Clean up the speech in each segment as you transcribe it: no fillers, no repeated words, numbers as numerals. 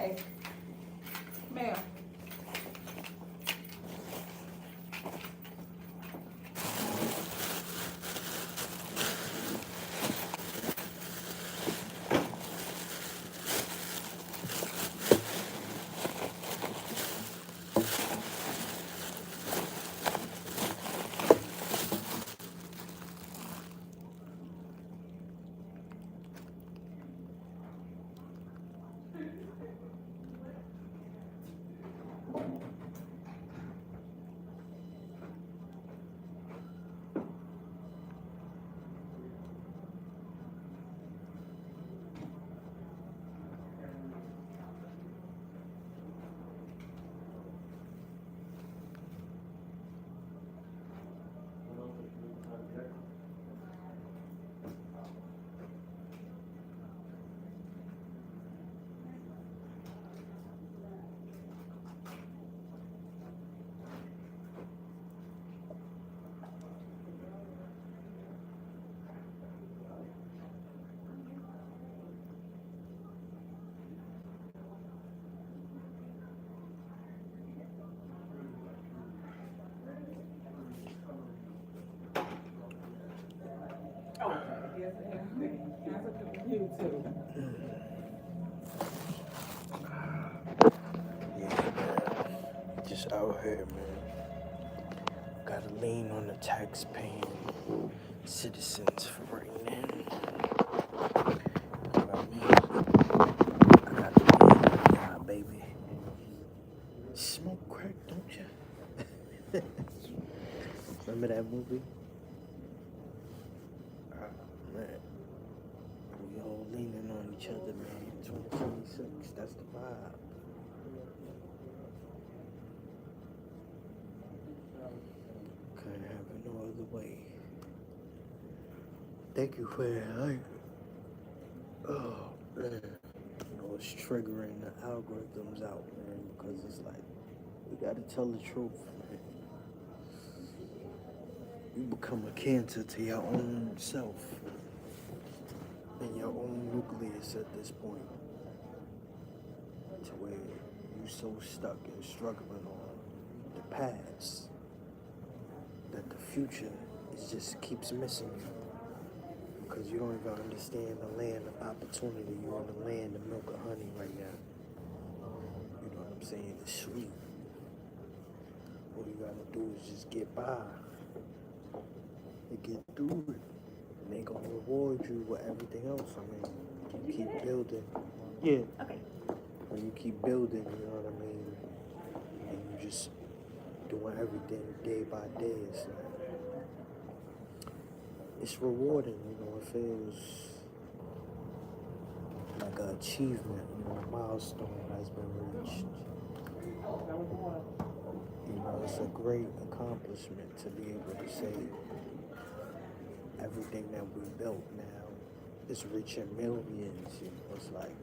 Hey, ma'am. Oh, yes, I have. I took it from you too. Yeah, just out here, man. Gotta lean on the tax-paying citizens for right now. You know what I mean? I gotta lean on y'all, baby. Smoke crack, don't ya? Remember that movie? Man, we all leaning on each other, man. 2026, that's the vibe. Couldn't have it no other way. Thank you for that. Oh, man. You know, it's triggering the algorithms out, man, because it's like, we gotta tell the truth, man. You become a cancer to your own self and your own nucleus at this point, to where you so stuck and struggling on the past that the future just keeps missing you. Because you don't even understand the land of opportunity. You're in the land of milk and honey right now. You know what I'm saying? It's sweet. All you gotta do is just get by and get through it. And they gonna reward you with everything else. I mean, you keep building. Yeah. Okay. When you keep building, you know what I mean? And you just doing everything day by day. It's rewarding, you know, it feels like an achievement, you know, a milestone has been reached. You know, it's a great accomplishment to be able to say everything that we built now is reaching millions. You know, it's like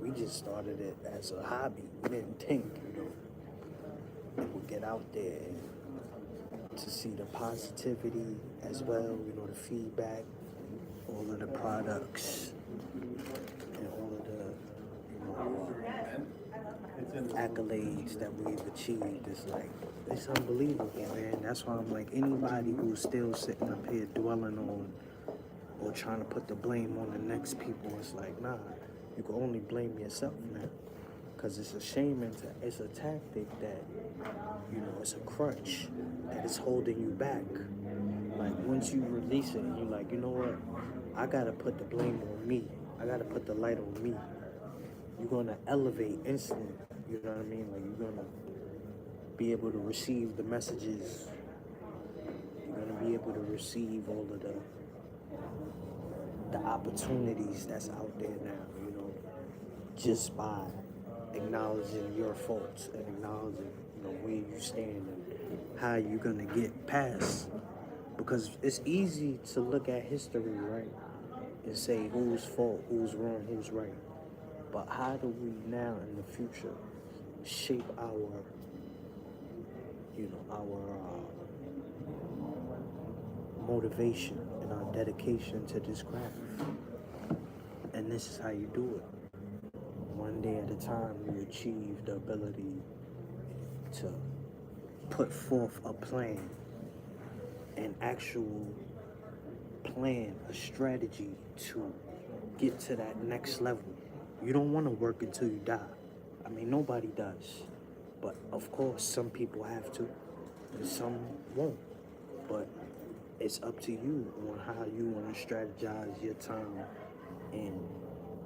we just started it as a hobby. We didn't think, you know, it would get out there and to see the positivity as well, you know, the feedback, all of the products, and all of the, you know, accolades that we've achieved. It's like, it's unbelievable, man. That's why I'm like, anybody who's still sitting up here dwelling on or trying to put the blame on the next people, it's like, nah, you can only blame yourself, man. Because it's a shame, and it's a tactic that, you know, it's a crutch that is holding you back. Like, once you release it, you're like, you know what? I gotta put the blame on me. I gotta put the light on me. You're gonna elevate instantly. You know what I mean? Like, you're gonna be able to receive the messages. You're gonna be able to receive all of the opportunities that's out there now, you know, just by acknowledging your faults and acknowledging, you know, where you stand and how you're gonna get past. Because it's easy to look at history, right, and say who's fault, who's wrong, who's right. But how do we now in the future shape our, you know, our motivation and our dedication to this craft? And this is how you do it. one day at a time, you achieve the ability to put forth a plan, an actual plan, a strategy to get to that next level. You don't want to work until you die. I mean, nobody does. But of course, some people have to, and some won't. But it's up to you on how you want to strategize your time and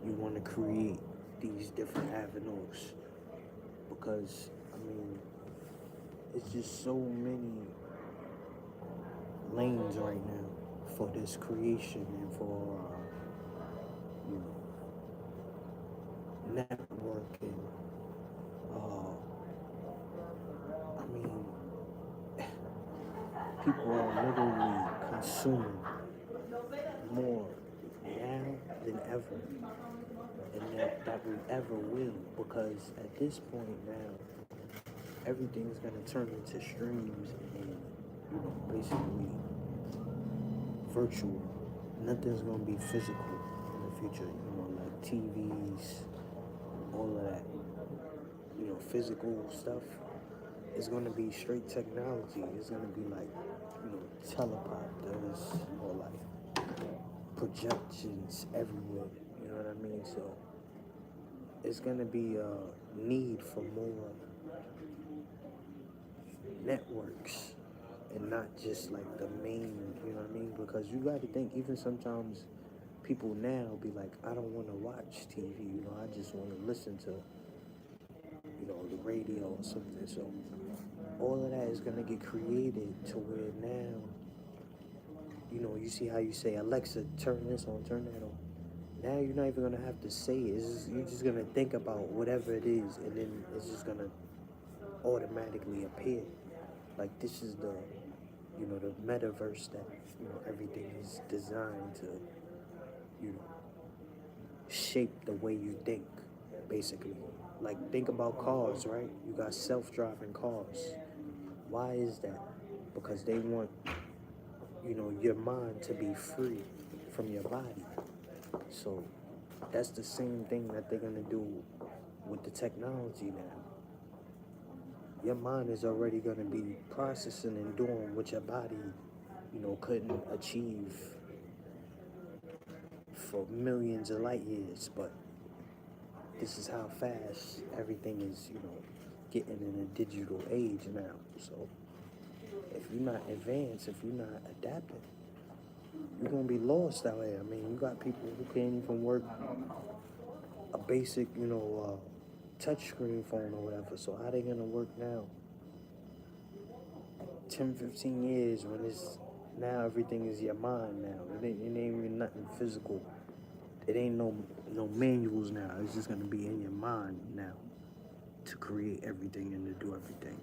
you want to create these different avenues. Because, I mean, it's just so many lanes right now for this creation and for, you know, networking. I mean, people are literally consuming more now than ever, and that we ever will, because at this point now, everything's gonna turn into streams and, you know, basically virtual. Nothing's gonna be physical in the future, you know, like TVs, all of that, you know, physical stuff. It's gonna be straight technology. It's gonna be like, you know, teleprompters or like projections everywhere. You know what I mean? So it's gonna be a need for more networks and not just like the main, you know what I mean? Because you gotta think, even sometimes people now be like, I don't wanna watch TV, you know, I just wanna listen to, you know, the radio or something. So all of that is gonna get created to where now, you know, you see how you say, Alexa, turn this on, turn that on. Now you're not even gonna have to say it. You're just gonna think about whatever it is, and then it's just gonna automatically appear. Like, this is the, you know, the metaverse that, you know, everything is designed to, you know, shape the way you think, basically. Like, think about cars, right? You got self-driving cars. Why is that? Because they want, you know, your mind to be free from your body. So that's the same thing that they're gonna do with the technology now. Your mind is already gonna be processing and doing what your body, you know, couldn't achieve for millions of light years. But this is how fast everything is, you know, getting in a digital age now. So if you're not advanced, if you're not adapting, you're gonna be lost out here. I mean, you got people who can't even work a basic, you know, touchscreen phone or whatever. So how they gonna work now? 10, 15 years when it's now everything is your mind now. It ain't even nothing physical. It ain't no manuals now. It's just gonna be in your mind now to create everything and to do everything.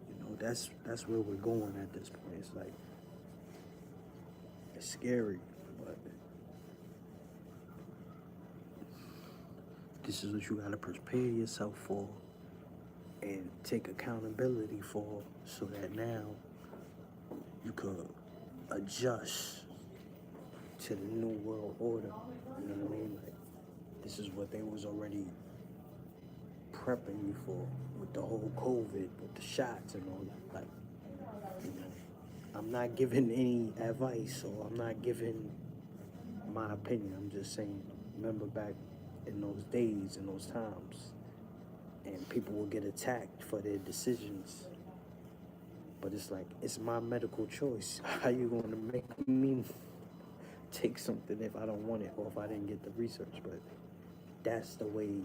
You know, that's where we're going at this point. It's like, it's scary, but this is what you gotta prepare yourself for and take accountability for, so that now you could adjust to the new world order. You know what I mean? Like, this is what they was already prepping you for with the whole COVID, with the shots and all that. Like, you know, I'm not giving any advice, or I'm not giving my opinion. I'm just saying, remember back in those days, in those times, and people will get attacked for their decisions. But it's like, it's my medical choice. How you going to make me take something if I don't want it, or if I didn't get the research? But that's the way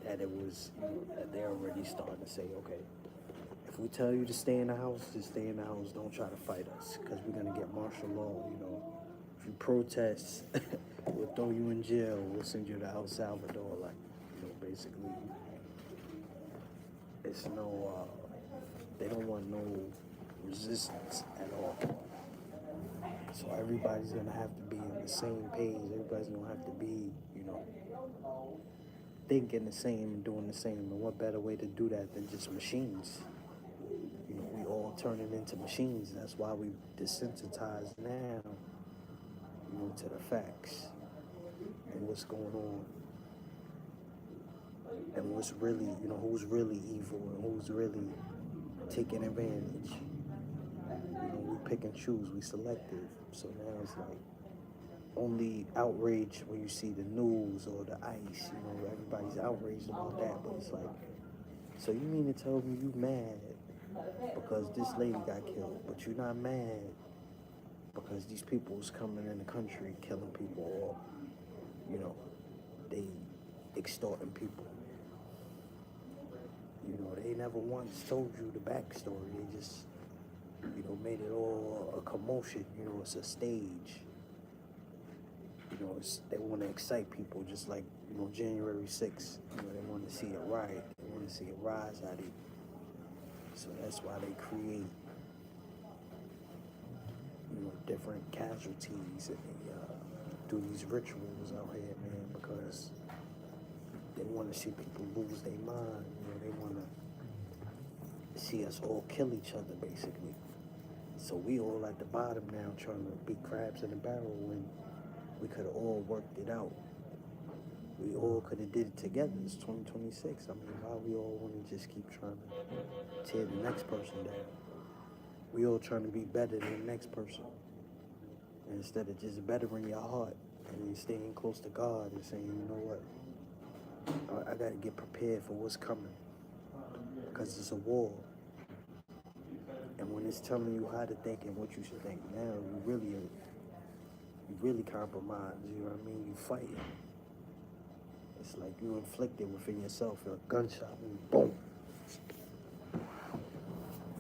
that it was, you know, that they're already starting to say, okay, if we tell you to stay in the house, just stay in the house. Don't try to fight us, because we're going to get martial law, you know. If you protest, we'll throw you in jail. We'll send you to El Salvador. Like, you know, basically, it's no, they don't want no resistance at all. So everybody's gonna have to be on the same page. Everybody's gonna have to be, you know, thinking the same and doing the same. And what better way to do that than just machines? You know, we all turning into machines. That's why we desensitized now, you know, to the facts and what's going on. and what's really, who's really evil and who's really taking advantage. We pick and choose, we selective. So now it's like only outrage when you see the news or the ICE, everybody's outraged about that, but it's like, so you mean to tell me you mad because this lady got killed, but you're not mad because these people's coming in the country killing people, or, they extorting people. They never once told you the backstory. They just, made it all a commotion. It's a stage. They want to excite people, just like, January 6th. They want to see a riot. They want to see a rise out of it. So that's why they create, different casualties, and they do these rituals out here, man, because they want to see people lose their mind. They want to see us all kill each other, basically. So we all at the bottom now trying to be crabs in a barrel when we could have all worked it out. We all could have did it together. It's 2026. I mean, why we all want to just keep trying to tear the next person down? We all trying to be better than the next person. And instead of just bettering your heart and then staying close to God and saying, you know what? I got to get prepared for what's coming. Because it's a war. And when it's telling you how to think and what you should think now, you really compromise. You know what I mean? You fighting. It's like you inflicted within yourself a gunshot and boom.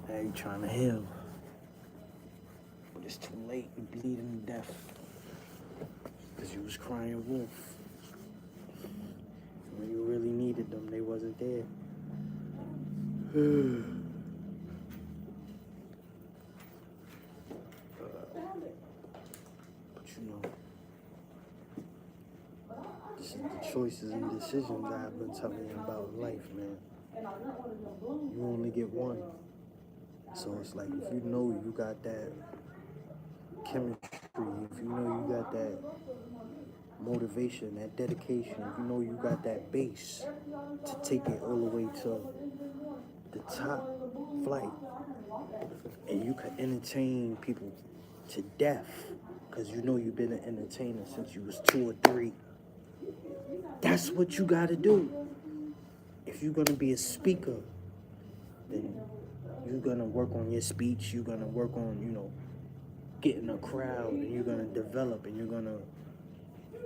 Now you trying to heal. But it's too late. You bleeding to death. Because you was crying wolf. When you really needed them, they wasn't there. This is the choices and decisions I've been telling you about in life, man. You only get one. So it's like, if you know you got that chemistry, if you know you got that motivation, that dedication, if you know you got that base to take it all the way to the top flight, and you can entertain people to death, because you know you've been an entertainer since you was 2 or 3. That's what you gotta do. If you're gonna be a speaker, then you're gonna work on your speech, you're gonna work on, getting a crowd, and you're gonna develop, and you're gonna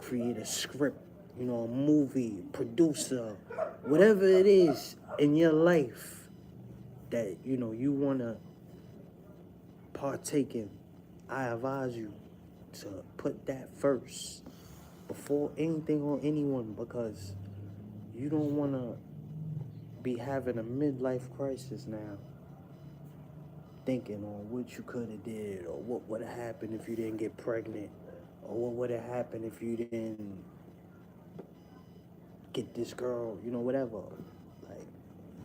create a script, a movie, producer, whatever it is in your life that, you wanna partake in. I advise you to put that first before anything or anyone, because you don't want to be having a midlife crisis now, thinking on what you could have did, or what would have happened if you didn't get pregnant, or what would have happened if you didn't get this girl, whatever. Like,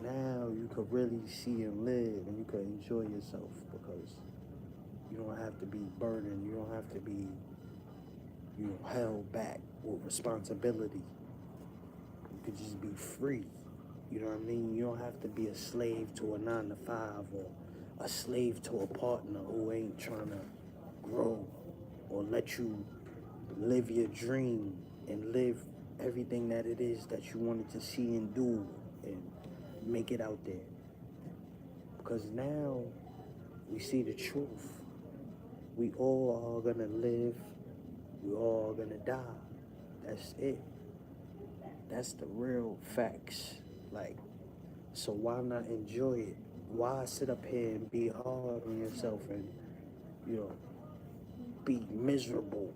now you could really see and live, and you could enjoy yourself, because you don't have to be burdened. You don't have to be, held back with responsibility. You could just be free. You know what I mean? You don't have to be a slave to a 9 to 5, or a slave to a partner who ain't trying to grow or let you live your dream and live everything that it is that you wanted to see and do and make it out there. Because now we see the truth. We all are gonna live. We all are gonna die. That's it. That's the real facts. Like, so why not enjoy it? Why sit up here and be hard on yourself and, be miserable?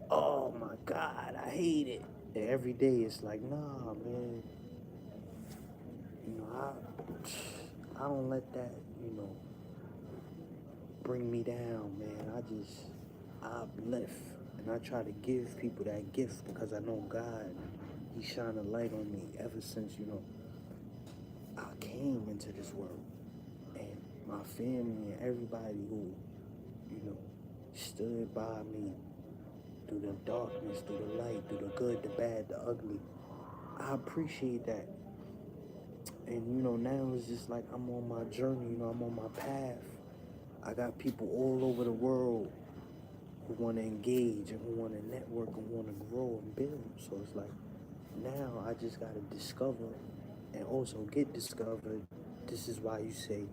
Oh my God, I hate it. And every day it's like, nah, man. I don't let that, bring me down, man. I uplift, and I try to give people that gift, because I know God, He shined a light on me ever since, I came into this world. And my family and everybody who, stood by me through the darkness, through the light, through the good, the bad, the ugly. I appreciate that. And, you know, now it's just like I'm on my journey, you know, I'm on my path. I got people all over the world who want to engage and who want to network and want to grow and build. So it's like now I just got to discover and also get discovered. This is why you say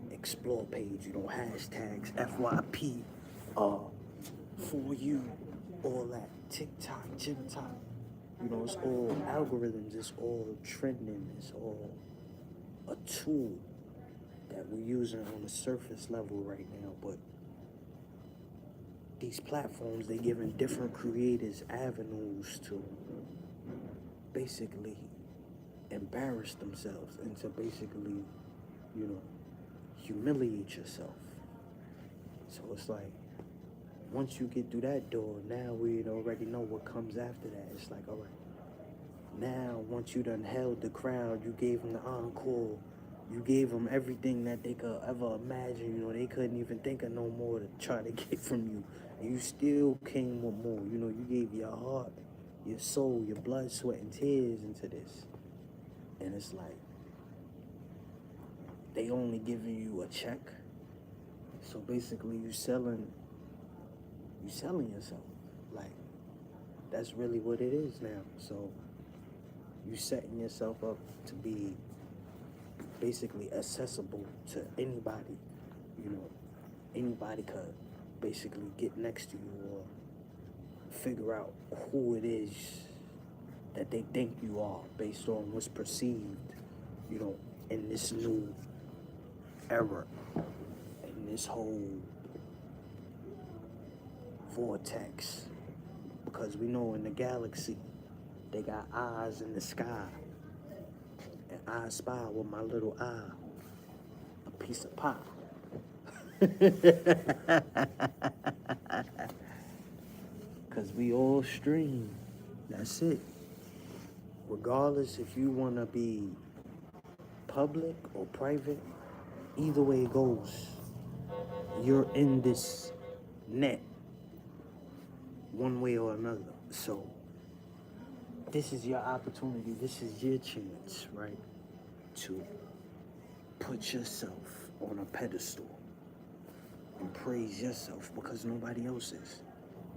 explore page, you know, hashtags, FYP, for you, all that, TikTok, TikTok. You know, it's all algorithms, it's all trending, it's all a tool that we're using on the surface level right now. But these platforms, they giving different creators avenues to basically embarrass themselves and to basically, you know, humiliate yourself. So it's like once you get through that door, now we already know what comes after that. It's like, all right, now once you done held the crowd, you gave them the encore, you gave them everything that they could ever imagine. You know, they couldn't even think of no more to try to get from you. You still came with more. You know, you gave your heart, your soul, your blood, sweat, and tears into this. And it's like, they only giving you a check. So basically you selling yourself. Like, that's really what it is now. So you setting yourself up to be basically accessible to anybody. You know, anybody could basically get next to you or figure out who it is that they think you are based on what's perceived, you know, in this new era, in this whole vortex. Because we know in the galaxy, they got eyes in the sky. And I spy with my little eye a piece of pie. Because we all stream. That's it. Regardless if you want to be public or private, either way it goes, you're in this net one way or another. So this is your opportunity. This is your chance, right? To put yourself on a pedestal and praise yourself because nobody else is.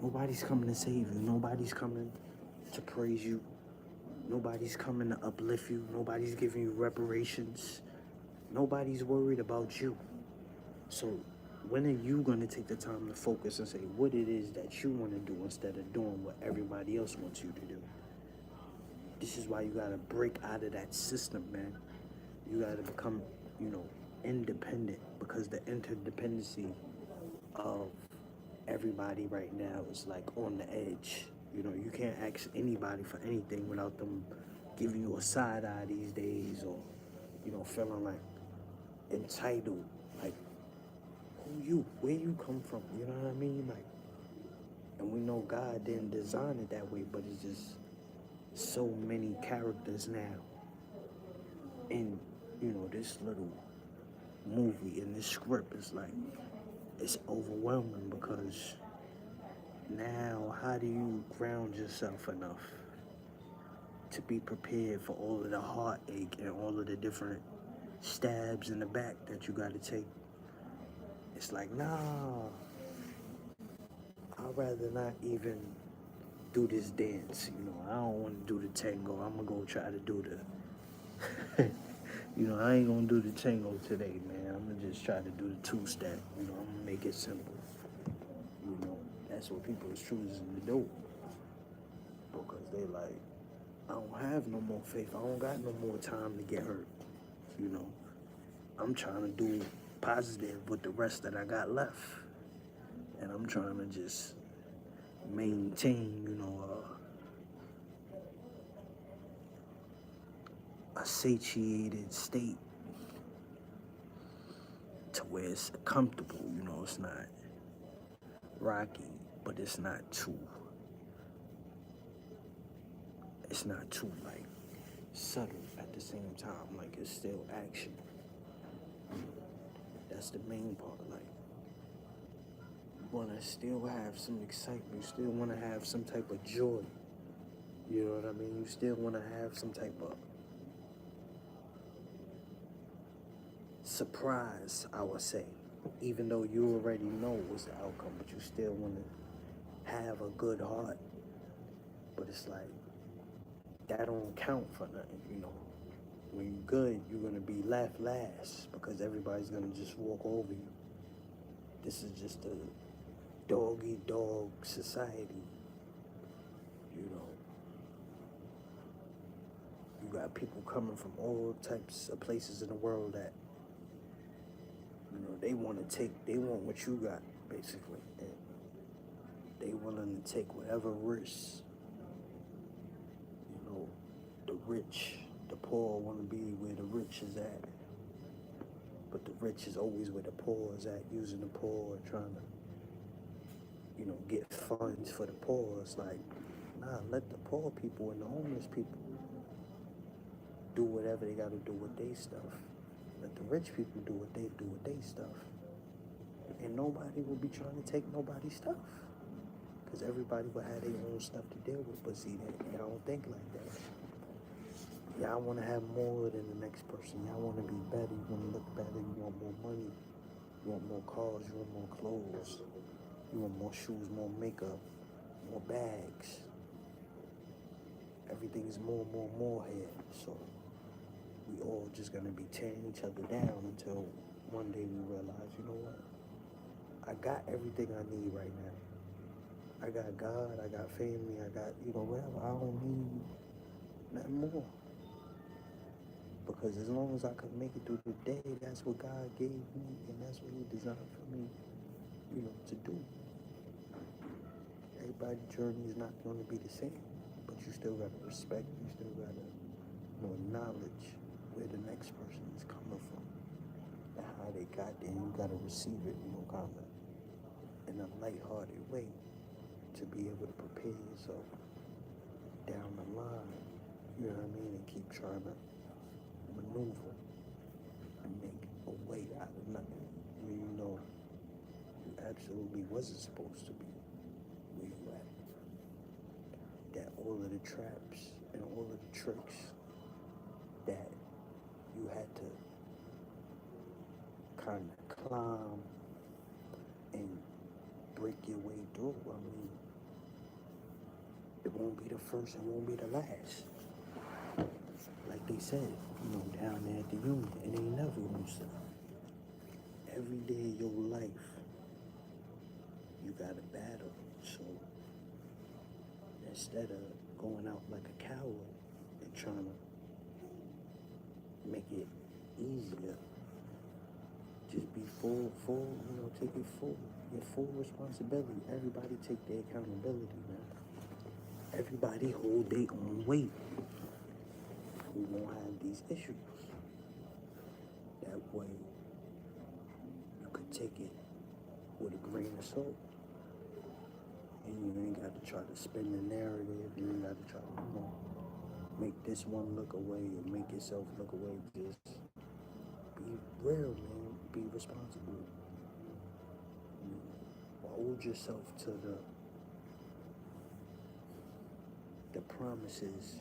Nobody's coming to save you. Nobody's coming to praise you. Nobody's coming to uplift you. Nobody's giving you reparations. Nobody's worried about you. So when are you going to take the time to focus and say what it is that you want to do instead of doing what everybody else wants you to do? This is why you got to break out of that system, man. You got to become, you know, independent, because the interdependency of everybody right now is like on the edge. You know, you can't ask anybody for anything without them giving you a side eye these days, or, you know, feeling like entitled. Like, who you? Where you come from? You know what I mean? Like, and we know God didn't design it that way, but it's just so many characters now in, you know, this little movie, in this script. Is like, it's overwhelming because now how do you ground yourself enough to be prepared for all of the heartache and all of the different stabs in the back that you got to take? It's like, nah, I'd rather not even do this dance. You know, I don't want to do the tango. I'm gonna go try to do the you know, I ain't gonna do the tango today, man. I'm gonna just try to do the two-step. You know, I'm gonna make it simple. You know, that's what people is choosing to do, because they like, I don't have no more faith. I don't got no more time to get hurt. You know, I'm trying to do positive with the rest that I got left. And I'm trying to just maintain, you know, a satiated state to where it's comfortable. You know, it's not rocky, but it's not too like subtle at the same time. Like, it's still action. That's the main part. Like, you wanna still have some excitement. You still wanna have some type of joy. You know what I mean? You still wanna have some type of surprise, I would say. Even though you already know what's the outcome, but you still want to have a good heart. But it's like, that don't count for nothing, you know. When you're good, you're going to be left last because everybody's going to just walk over you. This is just a dog-eat-dog society, you know. You got people coming from all types of places in the world that, you know, they want what you got, basically. And they willing to take whatever risks, you know, the rich, the poor want to be where the rich is at. But the rich is always where the poor is at, using the poor, trying to, you know, get funds for the poor. It's like, nah, let the poor people and the homeless people do whatever they got to do with their stuff. Let the rich people do what they do with their stuff. And nobody will be trying to take nobody's stuff. Because everybody will have their own stuff to deal with. But see, y'all don't think like that. Y'all want to have more than the next person. Y'all want to be better. You want to look better. You want more money. You want more cars. You want more clothes. You want more shoes, more makeup, more bags. Everything's more here. So we all just going to be tearing each other down until one day we realize, you know what? I got everything I need right now. I got God, I got family, I got, you know, whatever. I don't need nothing more. Because as long as I could make it through the day, that's what God gave me, and that's what He designed for me, you know, to do. Everybody's journey is not going to be the same, but you still got to respect, you still got to, you know, acknowledge where the next person is coming from and how they got there. You got to receive it, you know, kind of in a lighthearted way to be able to prepare yourself down the line, you know what I mean, and keep trying to maneuver and make a way out of nothing where you know you absolutely wasn't supposed to be where you at. That all of the traps and all of the tricks that you had to kind of climb and break your way through, I mean, it won't be the first, it won't be the last. Like they said, you know, down there at the union, it ain't never gonna stop. Every day of your life, you gotta battle. So instead of going out like a coward and trying to make it easier, just be full, you know, take it full, your full responsibility. Everybody take their accountability, man. Everybody hold their own weight. We won't have these issues. That way, you could take it with a grain of salt. And you ain't got to try to spin the narrative. You ain't got to try to, you know, make this one look away or make yourself look away. Just be real, man. Be responsible. You know, hold yourself to the promises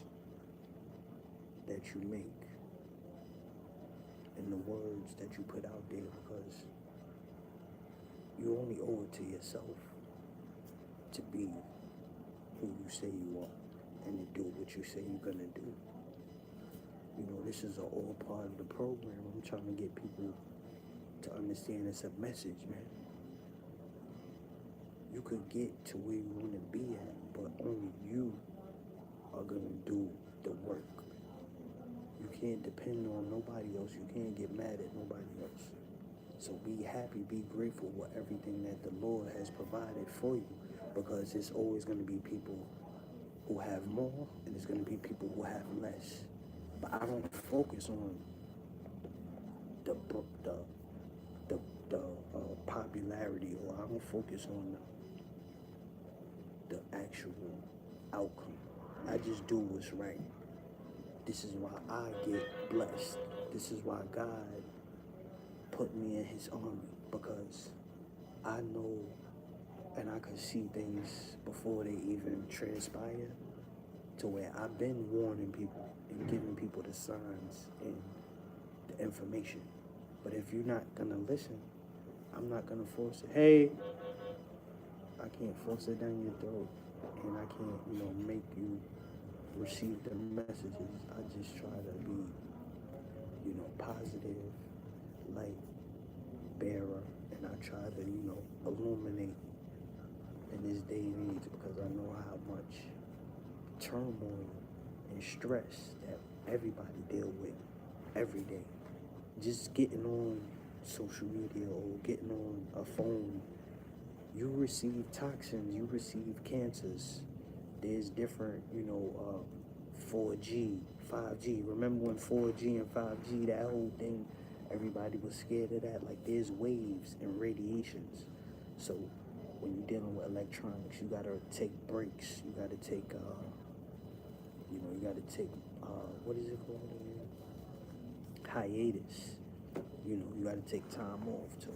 that you make and the words that you put out there, because you only owe it to yourself to be who you say you are and to do what you say you're gonna do. You know, this is all part of the program. I'm trying to get people to understand it's a message, man. You could get to where you want to be at, but only you are gonna do the work. You can't depend on nobody else. You can't get mad at nobody else. So be happy, be grateful for everything that the Lord has provided for you, because it's always going to be people who have more and it's going to be people who have less. But I don't focus on the popularity, or I don't focus on the actual outcome. I just do what's right. This is why I get blessed. This is why God put me in His army, because I know and I can see things before they even transpire, to where I've been warning people and giving people the signs and the information. But if you're not gonna listen, I'm not gonna force it. Hey, I can't force it down your throat, and I can't, make you receive the messages. I just try to be, positive, light bearer, and I try to, illuminate in this day and age because I know how much turmoil and stress that everybody deal with every day. Just getting on social media or getting on a phone, you receive toxins, you receive cancers. There's different, 4G, 5G. Remember when 4G and 5G, that whole thing, everybody was scared of that. Like, there's waves and radiations. So when you're dealing with electronics, you gotta take breaks. You gotta take, what is it called again? Hiatus. You gotta take time off to,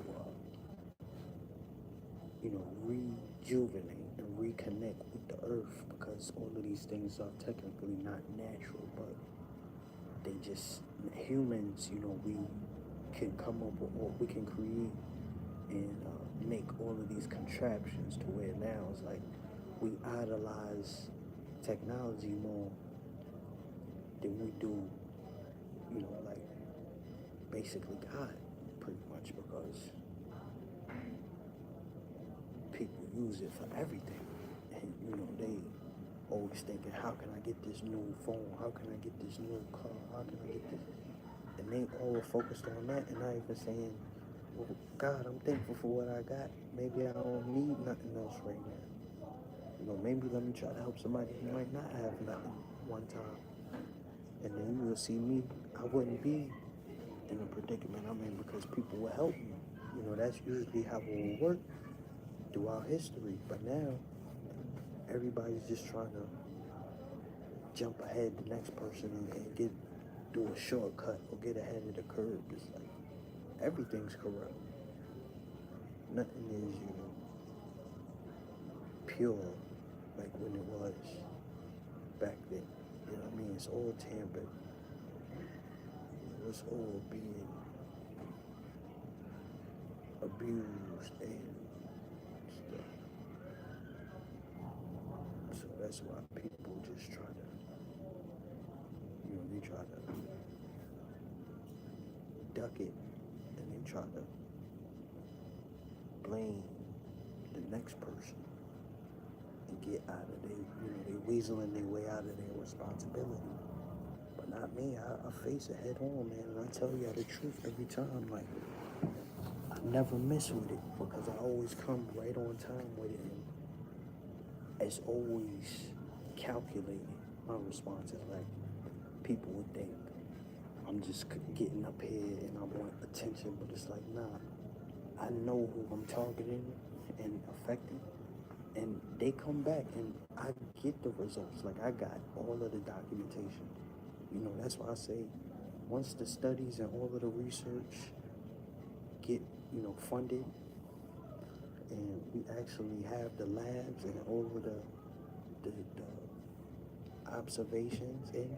rejuvenate and reconnect with the earth, because all of these things are technically not natural, but they just, humans, we can come up with, or we can create and make all of these contraptions to where now it's like we idolize technology more than we do, like basically God, pretty much, because people use it for everything. And, they always thinking, how can I get this new phone? How can I get this new car? How can I get this? And they all focused on that and not even saying, well, God, I'm thankful for what I got. Maybe I don't need nothing else right now. Maybe let me try to help somebody who might not have nothing one time. And then you will see me, I wouldn't be in the predicament I'm in because people will help me. That's usually how it will work throughout history. But now, everybody's just trying to jump ahead the next person and do a shortcut or get ahead of the curve. It's like everything's corrupt. Nothing is, pure like when it was back then. You know what I mean? It's all tampered. It's all being abused and stuff. So that's why people just try to, they try to duck it, and they try to blame the next person and get out of they weaseling their way out of their responsibility. But not me. I face it head on, man, and I tell you the truth every time. Like, I never miss with it because I always come right on time with it, and it's always calculated. My response is like, people would think I'm just getting up here and I want attention, but it's like, nah. I know who I'm targeting and affecting, and they come back and I get the results. Like, I got all of the documentation. That's why I say once the studies and all of the research get, funded, and we actually have the labs and all of the observations in,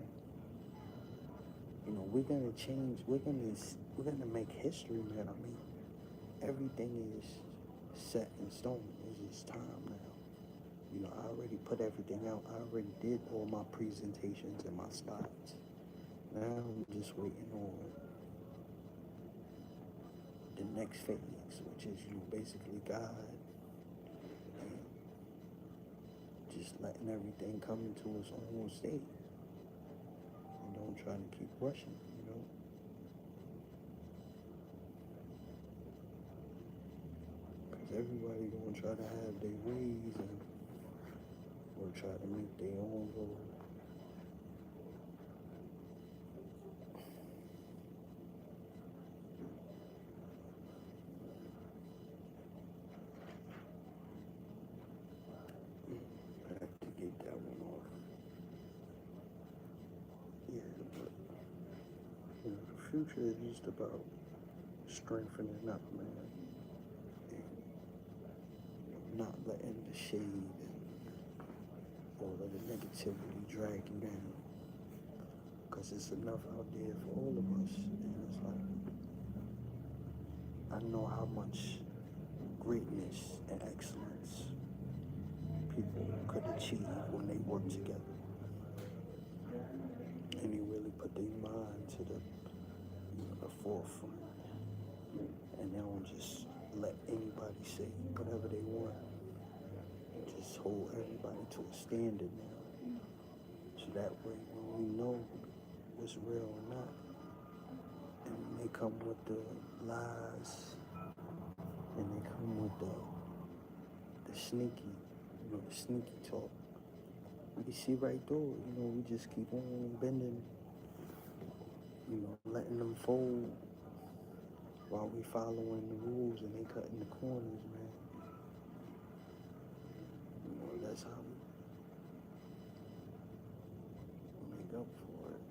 we're gonna change. We're gonna make history, man. I mean, everything is set in stone. It's just time now. I already put everything out. I already did all my presentations and my spots. Now I'm just waiting on the next phase, which is, basically God, and just letting everything come into its own state. And don't try to keep rushing, Because everybody gonna try to have their ways or try to make their own rule. I have to get that one off. Yeah, but the future is just about strengthening up, man, and not letting the shade and all of the negativity drag you down. Because it's enough out there for all of us, and it's like, I know how much greatness and excellence people could achieve when they work together. And they really put their mind to the forefront. And they don't just let anybody say whatever they want. Just hold everybody to a standard now. So that way when we know what's real or not, and when they come with the lies, and they come with the sneaky, the sneaky talk, we see right through it. We just keep on bending, letting them fold while we following the rules and they cutting the corners, man. That's how we make up for it.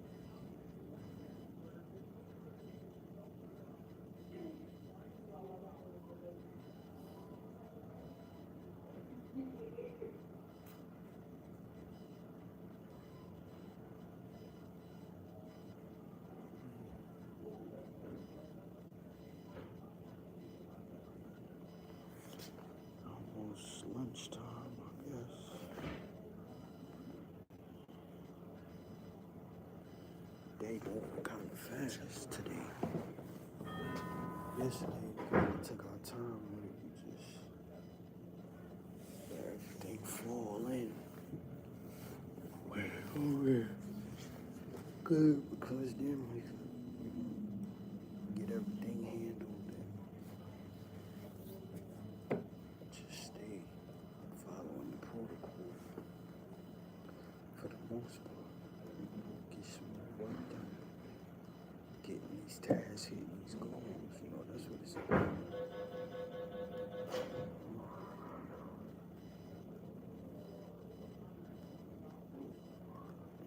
Almost lunchtime, I guess. Day moving kind of fast today. Yesterday we kind of took our time with it. We just let everything fall in. Well, good, because then we could get everything handled and just stay following the protocol for the most part. Get some more work done. Getting these tasks, hitting these goals, that's what it's about.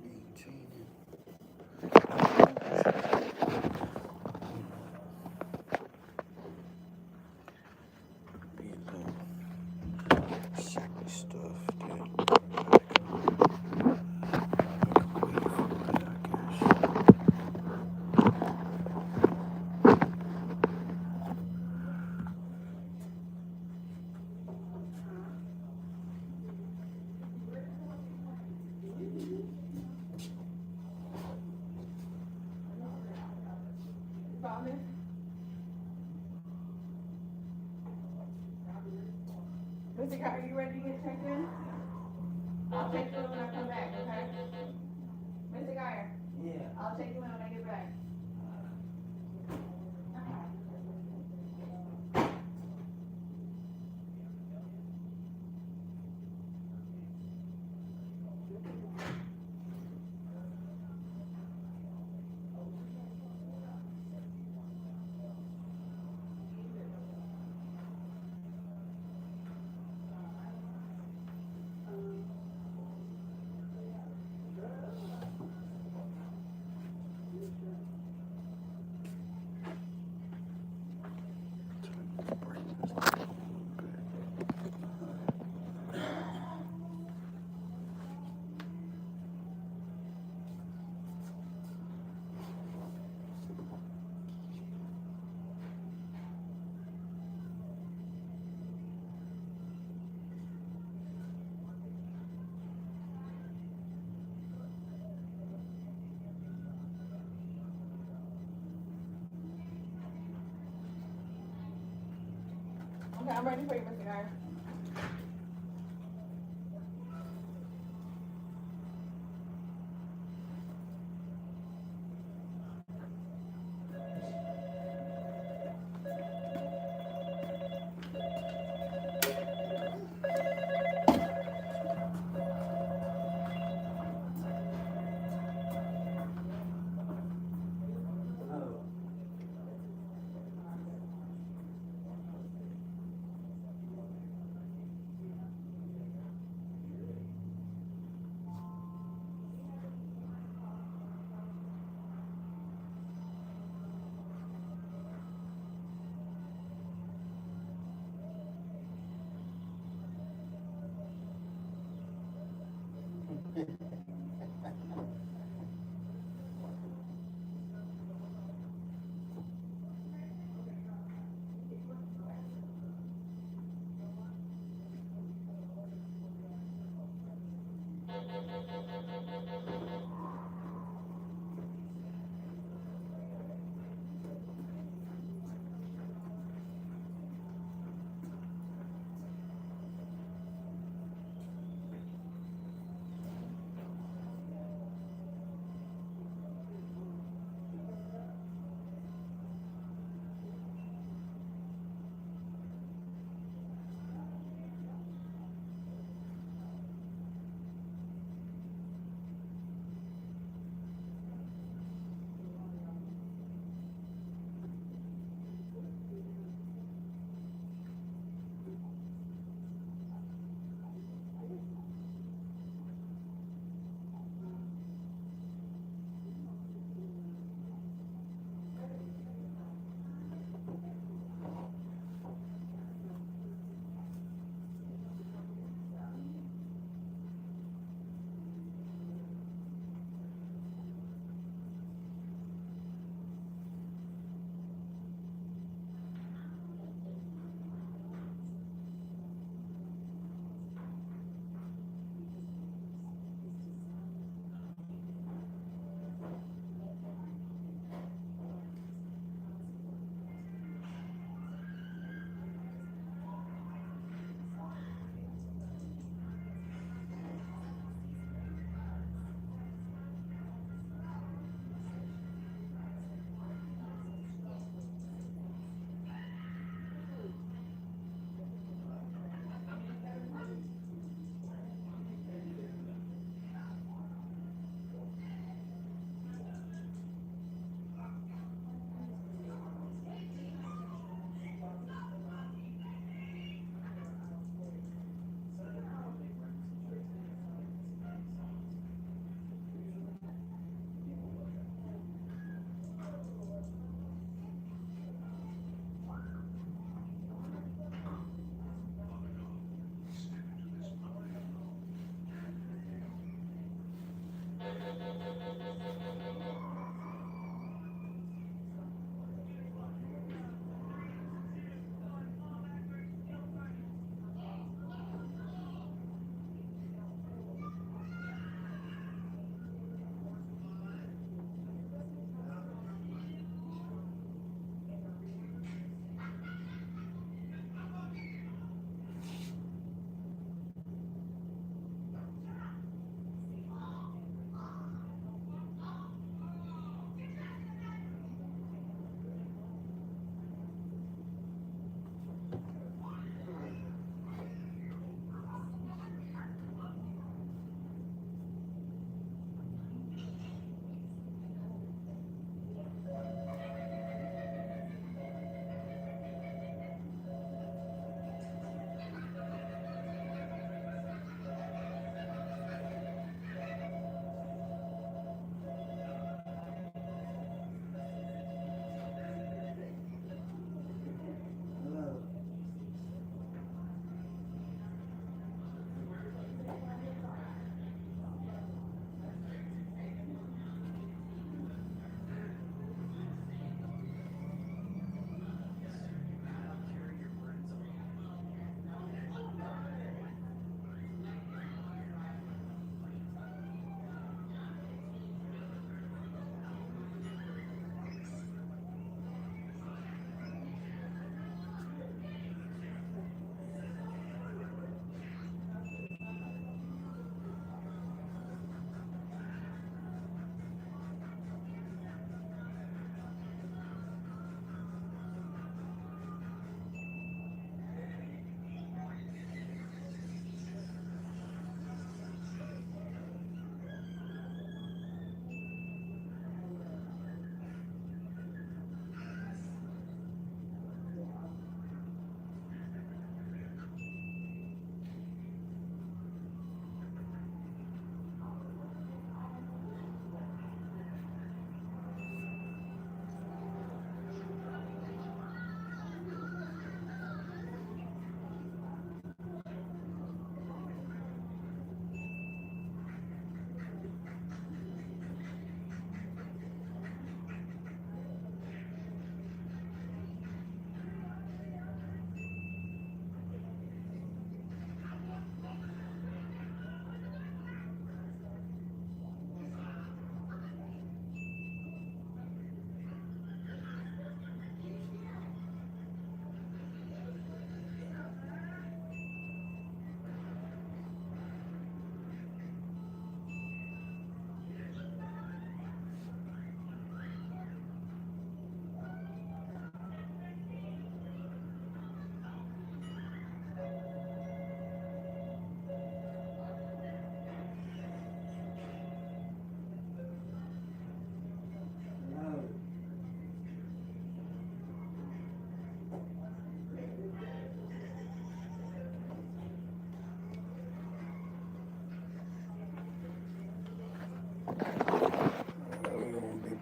Maintaining. Be a little serious stuff that Mr. Guy, are you ready to get checked in? I'll check you in when I come back, okay? Mr. Guy? Yeah. I'll check you in when I get back. Okay, I'm ready for you, Mr. Guy.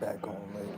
back home later.